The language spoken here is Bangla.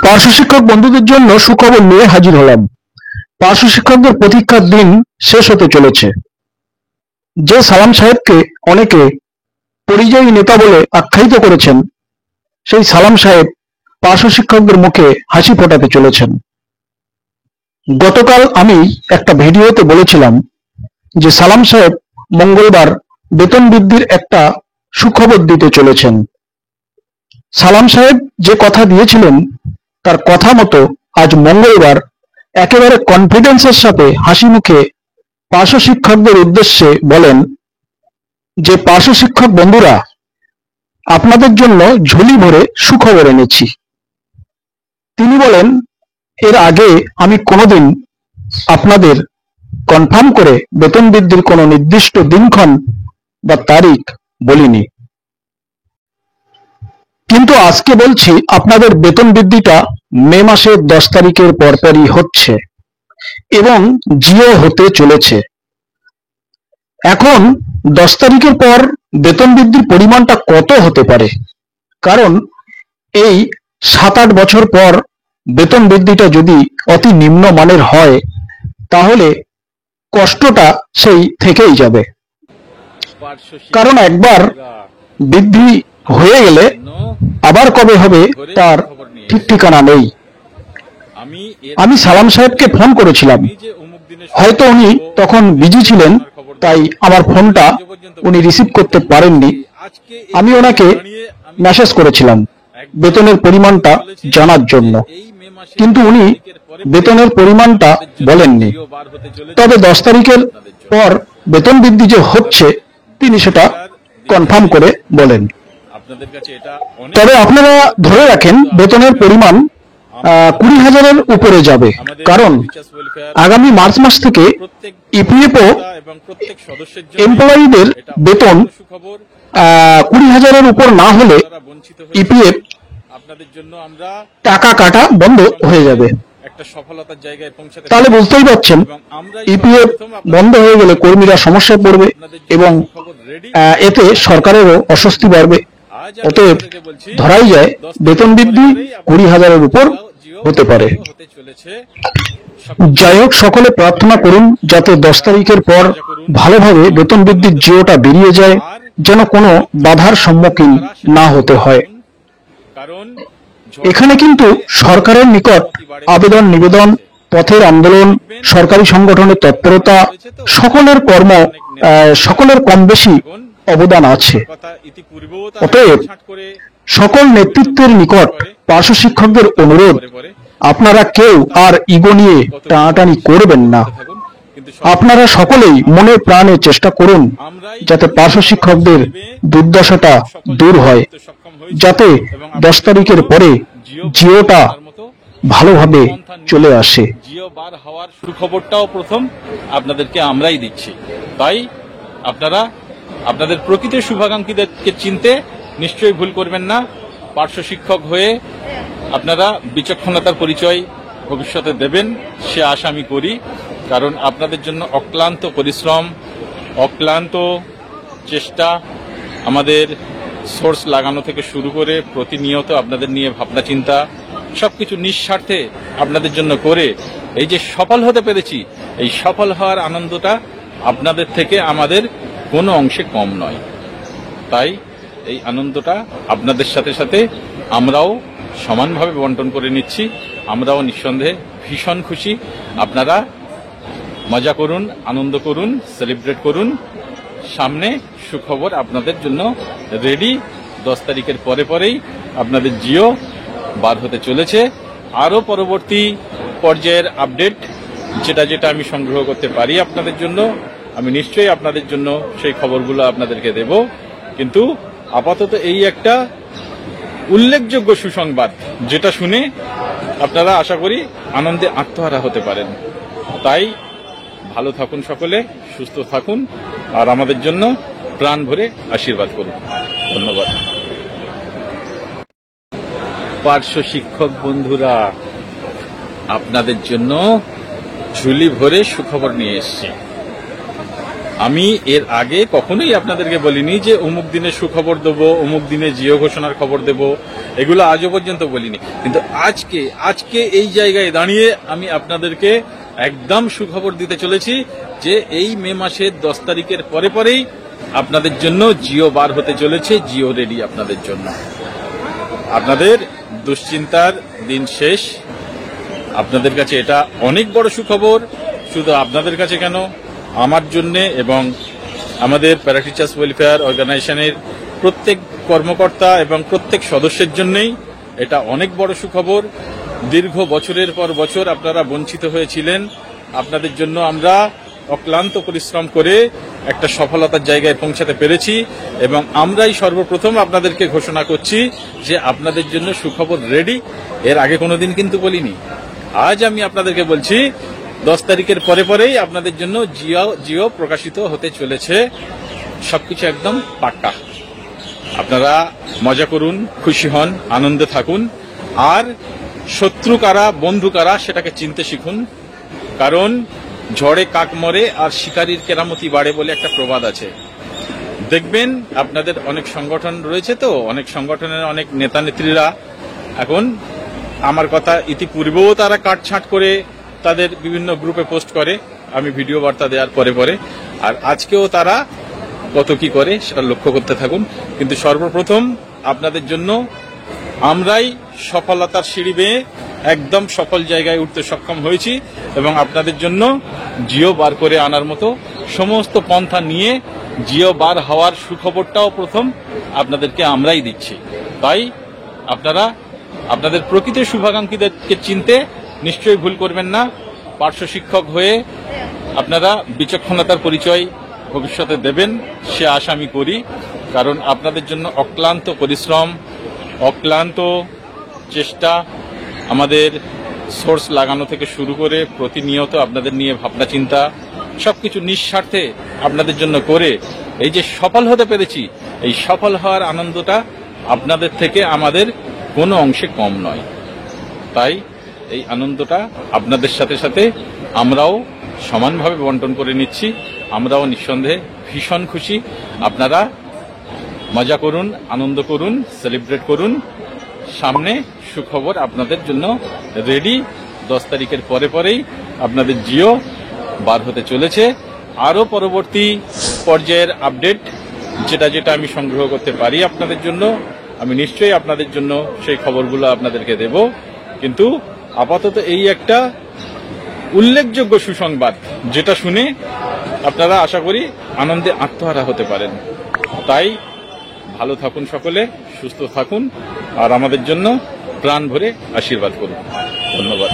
পার্শ্ব শিক্ষক বন্ধুদের জন্য সুখবর নিয়ে হাজির হলাম। পার্শ্ব শিক্ষকদের প্রতীক্ষার দিন শেষ হতে চলেছে। যে সালাম সাহেবকে অনেকে পরিযায়ী নেতা বলে আখ্যায়িত করেছেন, সেই সালাম সাহেব পার্শ্ব শিক্ষকদের মুখে হাসি ফোটাতে চলেছেন। গতকাল আমি একটা ভিডিওতে বলেছিলাম যে সালাম সাহেব মঙ্গলবার বেতন বৃদ্ধির একটা সুখবর দিতে চলেছেন। সালাম সাহেব যে কথা দিয়েছিলেন তার কথা মতো আজ মঙ্গলবার একেবারে কনফিডেন্সের সাথে হাসি মুখে পার্শ্ব শিক্ষকদের উদ্দেশ্যে বলেন যে পার্শ্ব শিক্ষক বন্ধুরা, আপনাদের জন্য ঝুলি ভরে সুখবর এনেছি। তিনি বলেন, এর আগে আমি কোনোদিন আপনাদের কনফার্ম করে বেতন বৃদ্ধির কোনো নির্দিষ্ট দিনক্ষণ বা তারিখ বলিনি, কিন্তু আজকে বলছি আপনাদের বেতন বৃদ্ধিটা মে মাসের 10 তারিখের পরপরই হচ্ছে এবং জিও হতে চলেছে। এখন 10 তারিখের পর বেতন বৃদ্ধির পরিমাণটা কত হতে পারে, কারণ এই 7-8 বছর পর বেতন বৃদ্ধিটা যদি অতি নিম্ন মানের হয় তাহলে কষ্টটা সেই থেকেই যাবে। কারণ একবার বৃদ্ধি হয়ে গেলে আবার কবে হবে তার ঠিক ঠিকানা নেই। আমি সালাম সাহেবকে ফোন করেছিলাম, হয়তো উনি তখন বিজি ছিলেন, তাই আমার ফোনটা উনি রিসিভ করতে পারেননি। আমি ওনাকে মেসেজ করেছিলাম বেতনের পরিমাণটা জানার জন্য, কিন্তু উনি বেতনের পরিমাণটা বলেননি। তবে 10 তারিখের পর বেতন বৃদ্ধি যে হচ্ছে তিনি সেটা কনফার্ম করে বলেন। তবে আপনারা ধরে রাখেন বেতনের পরিমাণ 20,000-এর উপরে যাবে, কারণ আগামী মার্চ মাস থেকে ইপিএফও এমপ্লয়িদের বেতন 20,000-এর উপর না হলে ইপিএফ টাকা কাটা বন্ধ হয়ে যাবে। তাহলে বুঝতেই পারছেন, ইপিএফ বন্ধ হয়ে গেলে কর্মীরা সমস্যায় পড়বে এবং এতে সরকারেরও অস্বস্তি বাড়বে। অতএব ধরাই যায় বেতন বৃদ্ধি 20,000-এর উপর হতে পারে। যাই হোক, সকলে প্রার্থনা করুন যাতে 10 তারিখের পর ভালোভাবে বেতন বৃদ্ধির জিওটা বেরিয়ে যায়, যেন কোনো বাধার সম্মুখীন না হতে হয়। এখানে কিন্তু সরকারের নিকট আবেদন নিবেদন, পথের আন্দোলন, সরকারি সংগঠনের তৎপরতা, সকলের কম বেশি অবদান আছে। অতএব সকল নেতৃত্বের নিকট পার্শ্ব শিক্ষকদের অনুরোধ, আপনারা কেউ আর ইগো নিয়ে টানাটানি করবেন না। আপনারা সকলেই মনে প্রাণে চেষ্টা করুন যাতে পার্শ্ব শিক্ষকদের দুর্দশাটা দূর হয়, যাতে 10 তারিখের পরে জিওটা ভালোভাবে চলে আসে। জিও বার হওয়ার সুখবরটাও প্রথম আপনাদেরকে আমরাই দিচ্ছি। তাই আপনারা আপনাদের প্রকৃত শুভাকাঙ্ক্ষীদেরকে চিনতে নিশ্চয়ই ভুল করবেন না। পার্শ্ব শিক্ষক হয়ে আপনারা বিচক্ষণতার পরিচয় ভবিষ্যতে দেবেন, সে আশা আমি করি। কারণ আপনাদের জন্য অক্লান্ত পরিশ্রম, অক্লান্ত চেষ্টা, আমাদের সোর্স লাগানো থেকে শুরু করে প্রতিনিয়ত আপনাদের নিয়ে ভাবনা চিন্তা, সবকিছু নিঃস্বার্থে আপনাদের জন্য করে এই যে সফল হতে পেরেছি, এই সফল হওয়ার আনন্দটা আপনাদের থেকে আমাদের কোনো অংশে কম নয়। তাই এই আনন্দটা আপনাদের সাথে সাথে আমরাও সমানভাবে বন্টন করে নিচ্ছি। আমরাও নিঃসন্দেহে ভীষণ খুশি। আপনারা মজা করুন, আনন্দ করুন, সেলিব্রেট করুন। সামনে সুখবর আপনাদের জন্য রেডি। 10 তারিখের পরেই আপনাদের জিও বার হতে চলেছে। আরও পরবর্তী পর্যায়ের আপডেট যেটা আমি সংগ্রহ করতে পারি আপনাদের জন্য, আমি নিশ্চয়ই আপনাদের জন্য সেই খবরগুলো আপনাদেরকে দেব। কিন্তু আপাতত এই একটা উল্লেখযোগ্য সুসংবাদ, যেটা শুনে আপনারা আশা করি আনন্দে আত্মহারা হতে পারেন। তাই ভালো থাকুন, সকলে সুস্থ থাকুন, আর আমাদের জন্য প্রাণ ভরে আশীর্বাদ করুন। ধন্যবাদ। পার্শ্ব শিক্ষক বন্ধুরা, আপনাদের জন্য ঝুলি ভরে সুখবর নিয়ে এসেছি। আমি এর আগে কখনোই আপনাদেরকে বলিনি যে অমুক দিনে সুখবর দেবো, অমুক দিনে জিও ঘোষণার খবর দেব, এগুলো আজও পর্যন্ত বলিনি। কিন্তু আজকে এই জায়গায় দাঁড়িয়ে আমি আপনাদেরকে একদম সুখবর দিতে চলেছি যে এই মে মাসের 10 তারিখের পরেই আপনাদের জন্য জিও বার হতে চলেছে। জিও রেডি আপনাদের জন্য। আপনাদের দুশ্চিন্তার দিন শেষ। আপনাদের কাছে এটা অনেক বড় সুখবর। শুধু আপনাদের কাছে কেন, আমার জন্যে এবং আমাদের প্যারা টিচার্স ওয়েলফেয়ার অর্গানাইজেশনের প্রত্যেক কর্মকর্তা এবং প্রত্যেক সদস্যের জন্যই এটা অনেক বড় সুখবর। দীর্ঘ বছরের পর বছর আপনারা বঞ্চিত হয়েছিলেন। আপনাদের জন্য আমরা অক্লান্ত পরিশ্রম করে একটা সফলতার জায়গায় পৌঁছাতে পেরেছি এবং আমরাই সর্বপ্রথম আপনাদেরকে ঘোষণা করছি যে আপনাদের জন্য সুখবর রেডি। এর আগে কোনোদিন কিন্তু বলিনি। আজ আমি আপনাদেরকে বলছি 10 তারিখের পরেই আপনাদের জন্য জিও প্রকাশিত হতে চলেছে। সবকিছু একদম পাক্কা। আপনারা মজা করুন, খুশি হন, আনন্দে থাকুন। আর শত্রু কারা বন্ধু কারা সেটাকে চিনতে শিখুন। কারণ ঝড়ে কাক মরে আর শিকারীর কেরামতি বাড়ে বলে একটা প্রবাদ আছে। দেখবেন আপনাদের অনেক সংগঠন রয়েছে, তো অনেক সংগঠনের অনেক নেতা নেত্রীরা এখন আমার কথা ইতিপূর্বেও তারা কাটছাঁট করে তাদের বিভিন্ন গ্রুপে পোস্ট করে, আমি ভিডিও বার্তা দেওয়ার পরে আর আজকেও তারা কত কি করে সেটা লক্ষ্য করতে থাকুন। কিন্তু সর্বপ্রথম আপনাদের জন্য আমরাই সফলতার সিঁড়ি বেয়ে একদম সফল জায়গায় উঠতে সক্ষম হয়েছি এবং আপনাদের জন্য জিও বার করে আনার মতো সমস্ত পন্থা নিয়ে জিও বার হওয়ার সুখবরটাও প্রথম আপনাদেরকে আমরাই দিচ্ছি। তাই আপনারা আপনাদের প্রকৃত শুভাকাঙ্ক্ষীদেরকে চিনতে নিশ্চয়ই ভুল করবেন না। পার্শ্ব শিক্ষক হয়ে আপনারা বিচক্ষণতার পরিচয় ভবিষ্যতে দেবেন সে আশা আমি করি। কারণ আপনাদের জন্য অক্লান্ত পরিশ্রম, অক্লান্ত চেষ্টা, আমাদের সোর্স লাগানো থেকে শুরু করে প্রতিনিয়ত আপনাদের নিয়ে ভাবনা চিন্তা সবকিছু নিঃস্বার্থে আপনাদের জন্য করে এই যে সফল হতে পেরেছি, এই সফল হওয়ার আনন্দটা আপনাদের থেকে আমাদের কোনো অংশে কম নয়। তাই এই আনন্দটা আপনাদের সাথে সাথে আমরাও সমানভাবে বন্টন করে নিচ্ছি। আমরাও নিঃসন্দেহে ভীষণ খুশি। আপনারা মজা করুন, আনন্দ করুন, সেলিব্রেট করুন। সামনে সুখবর আপনাদের জন্য রেডি। 10 তারিখের পরেই আপনাদের জিও বার হতে চলেছে। আরও পরবর্তী পর্যায়ের আপডেট যেটা আমি সংগ্রহ করতে পারি আপনাদের জন্য, আমি নিশ্চয়ই আপনাদের জন্য সেই খবরগুলো আপনাদেরকে দেব। কিন্তু আপাতত এই একটা উল্লেখযোগ্য সুসংবাদ যেটা শুনে আপনারা আশা করি আনন্দে আত্মহারা হতে পারেন। তাই ভালো থাকুন, সকলে সুস্থ থাকুন আর আমাদের জন্য প্রাণ ভরে আশীর্বাদ করুন। ধন্যবাদ।